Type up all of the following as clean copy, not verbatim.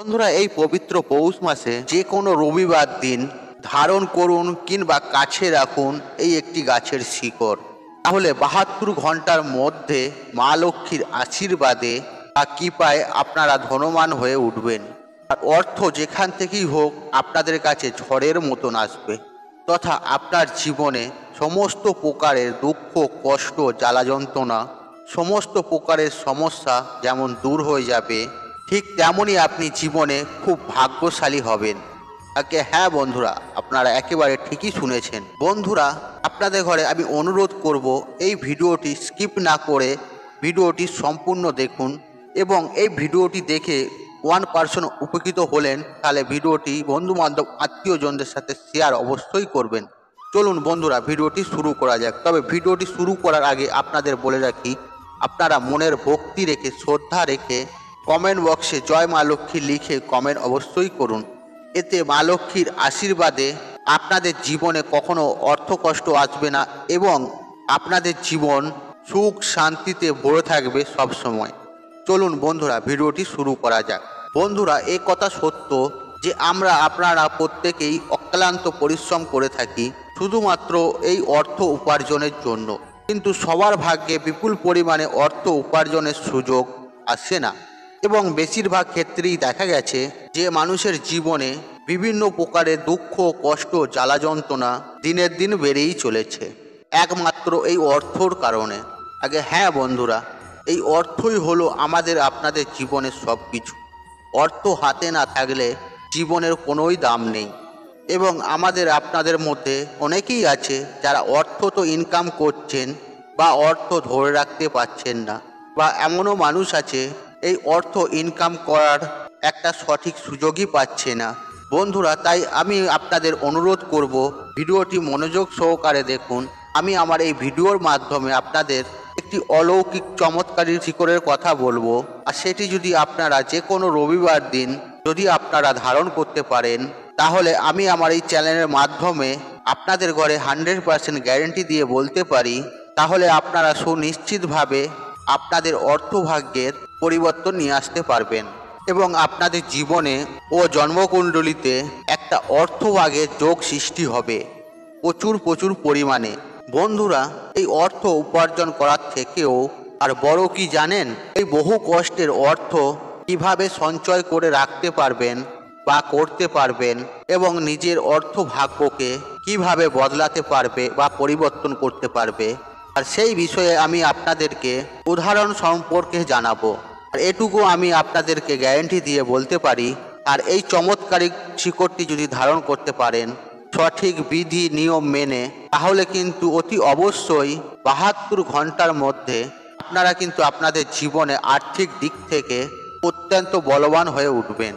বন্ধুরা, এই পবিত্র পৌষ মাসে যে কোনো রবিবার দিন ধারণ করুন কিংবা কাছে রাখুন এই একটি গাছের শিকড়। তাহলে ৭২ ঘন্টার মধ্যে মা লক্ষ্মীর আশীর্বাদে বা কৃপায় আপনারা ধনবান হয়ে উঠবেন। আর অর্থ যেখান থেকেই হোক আপনাদের কাছে ঝড়ের মতন আসবে, তথা আপনার জীবনে সমস্ত প্রকারের দুঃখ, কষ্ট, জ্বালা যন্ত্রণা, সমস্ত প্রকারের সমস্যা যেমন দূর হয়ে যাবে, ঠিক তেমনই আপনি জীবনে খুব ভাগ্যশালী হবেন। হ্যাঁ বন্ধুরা, আপনারা একেবারে ঠিকই শুনেছেন। বন্ধুরা, আপনাদের ঘরে আমি অনুরোধ করব এই ভিডিওটি স্কিপ না করে ভিডিওটি সম্পূর্ণ দেখুন, এবং এই ভিডিওটি দেখে 1% উপকৃত হলেন তাহলে ভিডিওটি বন্ধুবান্ধব আত্মীয়জনদের সাথে শেয়ার অবশ্যই করবেন। চলুন বন্ধুরা, ভিডিওটি শুরু করা যাক। তবে ভিডিওটি শুরু করার আগে আপনাদের বলে রাখি, আপনারা মনের ভক্তি রেখে, শ্রদ্ধা রেখে কমেন্ট বক্সে জয় মা লক্ষ্মী লিখে কমেন্ট অবশ্যই করুন। এতে মা লক্ষ্মীর আশীর্বাদে আপনাদের জীবনে কখনো অর্থকষ্ট আসবে না এবং আপনাদের জীবন সুখ শান্তিতে ভরে থাকবে সব সময়। চলুন বন্ধুরা, ভিডিওটি শুরু করা যাক। বন্ধুরা, এই কথা সত্য যে আপনারা প্রত্যেকেই অক্লান্ত পরিশ্রম করে থাকি শুধুমাত্র এই অর্থ উপার্জনের জন্য, কিন্তু সবার ভাগ্যে বিপুল পরিমাণে অর্থ উপার্জনের সুযোগ আসে না, এবং বেশিরভাগ ক্ষেত্রেই দেখা গেছে যে মানুষের জীবনে বিভিন্ন প্রকারের দুঃখ, কষ্ট, জ্বালা যন্ত্রণা দিনের দিন বেড়েই চলেছে একমাত্র এই অর্থর কারণে। হ্যাঁ বন্ধুরা, এই অর্থই হলো আমাদের আপনাদের জীবনের সব কিছু। অর্থ হাতে না থাকলে জীবনের কোনোই দাম নেই, এবং আমাদের আপনাদের মধ্যে অনেকেই আছে যারা অর্থ তো ইনকাম করছেন বা অর্থ ধরে রাখতে পারছেন না, বা এমনও মানুষ আছে এই অর্থ ইনকাম করার একটা সঠিক সুযোগই পাচ্ছে না। বন্ধুরা, তাই আমি আপনাদের অনুরোধ করব ভিডিওটি মনোযোগ সহকারে দেখুন। আমি আমার এই ভিডিওর মাধ্যমে আপনাদের একটি অলৌকিক চমৎকারী শিকড়ের কথা বলবো, আর সেটি যদি আপনারা যে কোনো রবিবার দিন যদি আপনারা ধারণ করতে পারেন, তাহলে আমি আমার এই চ্যানেলের মাধ্যমে আপনাদের ঘরে 100% গ্যারেন্টি দিয়ে বলতে পারি, তাহলে আপনারা সুনিশ্চিতভাবে আপনাদের অর্থভাগ্যের পরিবর্তন নিয়ে আসতে পারবেন, এবং আপনাদের জীবনে ও জন্মকুণ্ডলিতে একটা অর্থভাগের যোগ সৃষ্টি হবে প্রচুর পরিমাণে। বন্ধুরা, এই অর্থ উপার্জন করার থেকেও আর বড় কি জানেন? এই বহু কষ্টের অর্থ কিভাবে সঞ্চয় করে রাখতে পারবেন বা করতে পারবেন, এবং নিজের অর্থ ভাগ্যকে কিভাবে বদলাতে পারবে বা পরিবর্তন করতে পারবে, আর সেই বিষয়ে আমি আপনাদেরকে উদাহরণ সম্পর্কে জানাবো। আর এটুকু আমি আপনাদেরকে গ্যারান্টি দিয়ে বলতে পারি, আর এই চমৎকারী শিকড়টি যদি ধারণ করতে পারেন সঠিক বিধি নিয়ম মেনে, তাহলে কিন্তু অতি অবশ্যই ৭২ ঘন্টার মধ্যে আপনারা কিন্তু আপনাদের জীবনে আর্থিক দিক থেকে অত্যন্ত বলবান হয়ে উঠবেন।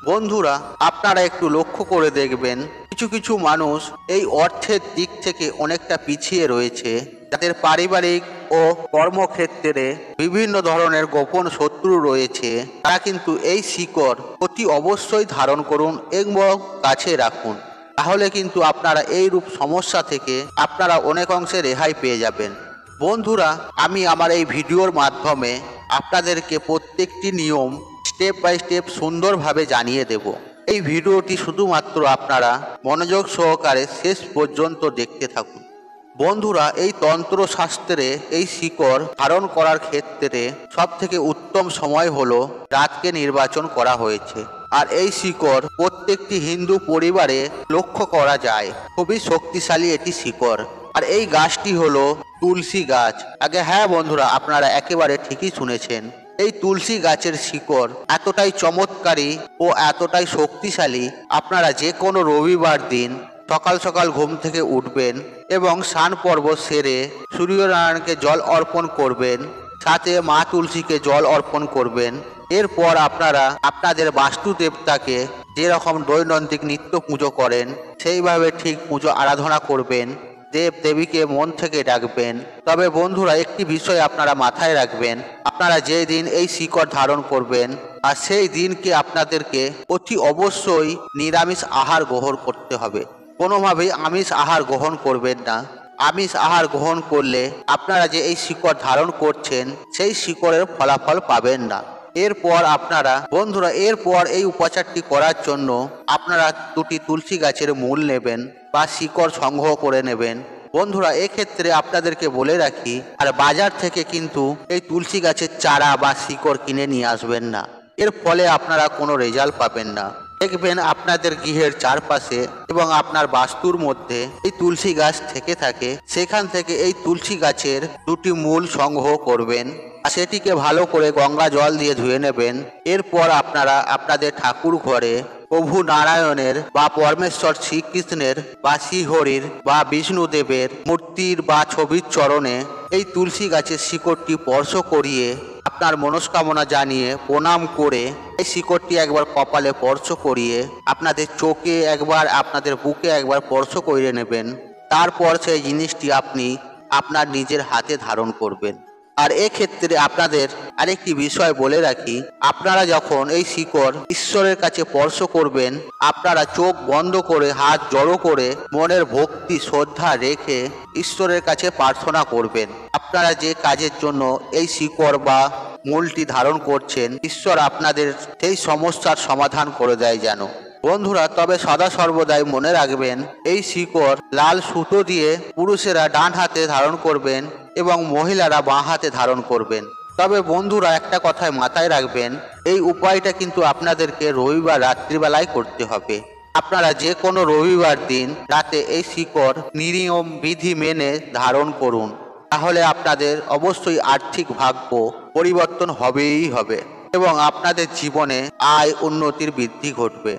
বন্ধুরা, আপনারা একটু লক্ষ্য করে দেখবেন, কিছু কিছু মানুষ এই অর্থের দিক থেকে অনেকটা পিছিয়ে রয়েছে, যাদের পারিবারিক ও কর্মক্ষেত্রে বিভিন্ন ধরনের গোপন শত্রু রয়েছে, তারা কিন্তু এই শিকড় অতি অবশ্যই ধারণ করুন এবং কাছে রাখুন। তাহলে কিন্তু আপনারা এই রূপ সমস্যা থেকে আপনারা অনেক অংশে রেহাই পেয়ে যাবেন। বন্ধুরা, আমি আমার এই ভিডিওর মাধ্যমে আপনাদেরকে প্রত্যেকটি নিয়ম স্টেপ বাই স্টেপ সুন্দরভাবে জানিয়ে দেব। এই ভিডিওটি শুধুমাত্র আপনারা মনোযোগ সহকারে শেষ পর্যন্ত দেখতে থাকুন। বন্ধুরা, এই তন্ত্রশাস্ত্রে এই শিকড় ধারণ করার ক্ষেত্রে সবথেকে উত্তম সময় হলো রাতকে নির্বাচন করা হয়েছে, আর এই শিকড় প্রত্যেকটি হিন্দু পরিবারে লক্ষ্য করা যায়। খুবই শক্তিশালী এটি শিকড়, আর এই গাছটি হলো তুলসী গাছ। হ্যাঁ বন্ধুরা, আপনারা একেবারে ঠিকই শুনেছেন। এই তুলসী গাছের শিকড় এতটাই চমৎকারী ও এতটাই শক্তিশালী, আপনারা যে কোনো রবিবার দিন সকাল সকাল ঘুম থেকে উঠবেন এবং স্নান পর্ব সেরে সূর্যনারায়ণকে জল অর্পণ করবেন, সাথে মা তুলসীকে জল অর্পণ করবেন। এরপর আপনারা আপনাদের বাস্তু দেবতাকে যেরকম দৈনন্দিন নিত্য পুজো করেন সেইভাবে ঠিক পুজো আরাধনা করবেন, দেব দেবীকে মন থেকে ডাকবেন। তবে বন্ধুরা, একটি বিষয় আপনারা মাথায় রাখবেন, আপনারা যেই দিন এই শিকড় ধারণ করবেন আর সেই দিনকে আপনাদেরকে অতি অবশ্যই নিরামিষ আহার গ্রহণ করতে হবে। কোনোভাবেই আমিষ আহার গ্রহণ করবেন না। আমিষ আহার গ্রহণ করলে আপনারা যে এই শিকড় ধারণ করছেন সেই শিকড়ের ফলাফল পাবেন না। এরপর আপনারা বন্ধুরা এই উপাচারটি করার জন্য আপনারা দুটি তুলসী গাছের মূল নেবেন বা শিকড় সংগ্রহ করে নেবেন। বন্ধুরা এক্ষেত্রে আপনাদেরকে বলে রাখি, আর বাজার থেকে কিন্তু এই তুলসী গাছের চারা বা শিকড় কিনে নিয়ে আসবেন না। এর ফলে আপনারা কোনো রেজাল্ট পাবেন না। দেখবেন আপনাদের গৃহের চারপাশে এবং আপনার বাস্তুর মধ্যে এই তুলসী গাছ থেকে থাকে, সেখান থেকে এই তুলসী গাছের দুটি মূল সংগ্রহ করবেন আর সেটিকে ভালো করে গঙ্গা জল দিয়ে ধুয়ে নেবেন। এরপর আপনারা আপনাদের ঠাকুর ঘরে প্রভু নারায়ণের বা পরমেশ্বর শ্রীকৃষ্ণের বা শ্রীহরির বা বিষ্ণুদেবের মূর্তির বা ছবির চরণে এই তুলসী গাছের শিকড়টি স্পর্শ করিয়ে আপনার মনস্কামনা জানিয়ে প্রণাম করে এই শিকড়টি একবার কপালে স্পর্শ করিয়ে আপনাদের চোখে একবার, আপনাদের বুকে একবার স্পর্শ করে নেবেন। তারপর সেই জিনিসটি আপনি আপনার নিজের হাতে ধারণ করবেন। আর এক্ষেত্রে আপনাদের আরেকটি বিষয় বলে রাখি, আপনারা যখন এই শিকড় ঈশ্বরের কাছে স্পর্শ করবেন, আপনারা চোখ বন্ধ করে হাত জড়ো করে মনের ভক্তি শ্রদ্ধা রেখে ঈশ্বরের কাছে প্রার্থনা করবেন। আপনারা যে কাজের জন্য এই শিকড় বা মূলটি ধারণ করছেন, ঈশ্বর আপনাদের সেই সমস্যার সমাধান করে দেয় যেন। বন্ধুরা তবে সদা সর্বদাই মনে রাখবেন, এই শিকড় লাল সুতো দিয়ে পুরুষেরা ডান হাতে ধারণ করবেন এবং মহিলারা বাঁ হাতে ধারণ করবেন। তবে বন্ধুরা একটা কথায় মাথায় রাখবেন, এই উপায়টা কিন্তু আপনাদেরকে রবিবার রাত্রিবেলায় করতে হবে। আপনারা যে কোনো রবিবার দিন রাতে এই শিকড় নিয়ম বিধি মেনে ধারণ করুন, তাহলে আপনাদের অবশ্যই আর্থিক ভাগ্য পরিবর্তন হবেই হবে এবং আপনাদের জীবনে আয় উন্নতির বৃদ্ধি ঘটবে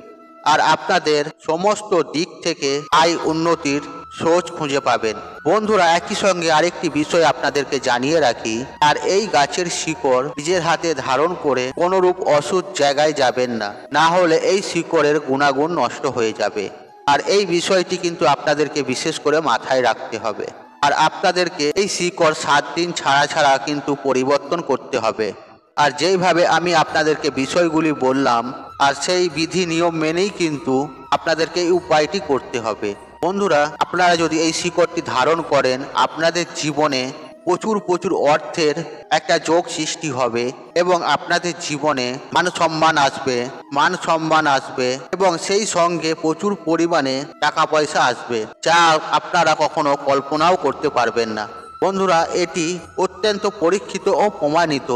আর আপনাদের সমস্ত দিক থেকে আয় উন্নতির সোচ খুঁজে পাবেন। বন্ধুরা একই সঙ্গে আরেকটি বিষয় আপনাদেরকে জানিয়ে রাখি, আর এই গাছের শিকড় নিজের হাতে ধারণ করে কোনরূপ অসুখ জায়গায় যাবেন না, না হলে এই শিকড়ের গুণাগুণ নষ্ট হয়ে যাবে। আর এই বিষয়টি কিন্তু আপনাদেরকে বিশেষ করে মাথায় রাখতে হবে। আর আপনাদেরকে এই শিকড় 7 দিন ছাড়া ছাড়া কিন্তু পরিবর্তন করতে হবে। আর যেইভাবে আমি আপনাদেরকে বিষয়গুলি বললাম, আর সেই বিধি নিয়ম মেনেই কিন্তু আপনাদেরকে এই উপায়টি করতে হবে। বন্ধুরা আপনারা যদি এই শিকড়টি ধারণ করেন, আপনাদের জীবনে প্রচুর প্রচুর অর্থের একটা যোগ সৃষ্টি হবে এবং আপনাদের জীবনে মান সম্মান আসবে এবং সেই সঙ্গে প্রচুর পরিমাণে টাকা পয়সা আসবে, যা আপনারা কখনো কল্পনাও করতে পারবেন না। বন্ধুরা এটি অত্যন্ত পরীক্ষিত ও প্রমাণিত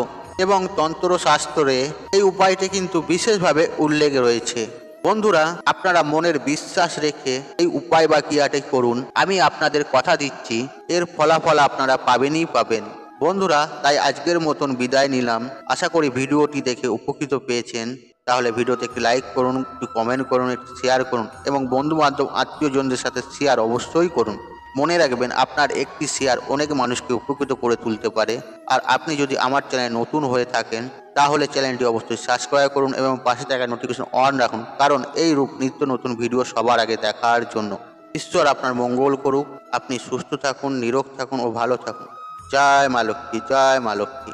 এবং তন্ত্রশাস্ত্রে এই উপায়টি কিন্তু বিশেষভাবে উল্লেখ রয়েছে। বন্ধুরা আপনারা মনের বিশ্বাস রেখে এই উপায় বা ক্রিয়াটি করুন, আমি আপনাদের কথা দিচ্ছি এর ফলাফল আপনারা পাবেনই পাবেন। বন্ধুরা তাই আজকের মতন বিদায় নিলাম। আশা করি ভিডিওটি দেখে উপকৃত পেয়েছেন। তাহলে ভিডিওতে একটি লাইক করুন, একটু কমেন্ট করুন, একটু শেয়ার করুন এবং বন্ধু বান্ধব আত্মীয়জনদের সাথে শেয়ার অবশ্যই করুন। মনে রাখবেন আপনার একটি শেয়ার অনেক মানুষকে উপকৃত করে তুলতে পারে। আর আপনি যদি আমার চ্যানেলে নতুন হয়ে থাকেন তাহলে চ্যানেলটি অবশ্যই সাবস্ক্রাইব করুন এবং পাশে থাকা নোটিফিকেশন অন রাখুন, কারণ এই রূপ নিত্য নতুন ভিডিও সবার আগে দেখার জন্য। ঈশ্বর আপনার মঙ্গল করুক। আপনি সুস্থ থাকুন, নিরোগ থাকুন ও ভালো থাকুন। জয় মা লক্ষ্মী, জয় মা লক্ষ্মী।